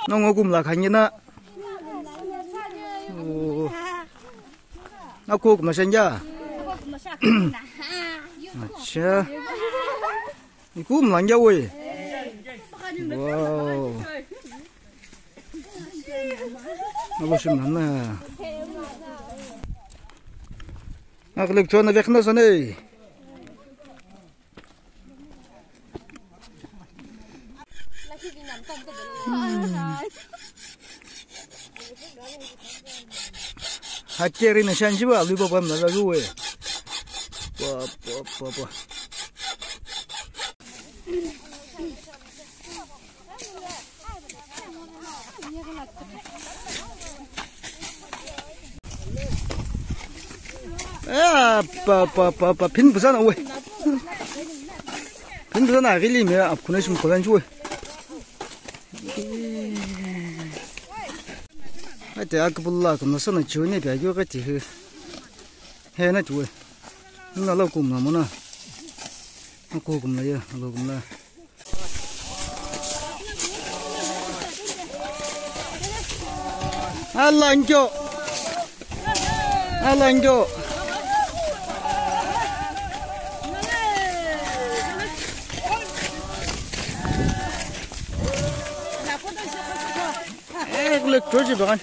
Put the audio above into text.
nó ngô cùng là khánh như nè nó cô cũng là sinh ra chưa đi cũng là nhau rồi wow nó có xem lắm nè nó cái lực cho nó việc nó sao này hạt cherry này xem chứ bảo lưu bom là rồi bò pin不上了喂pin不上哪个里面啊可能什么可能去哎这个不啦可能是那酒那边有个地方还那酒那老公了么呢那公了呀老公了啊烂酒哎，来这几把。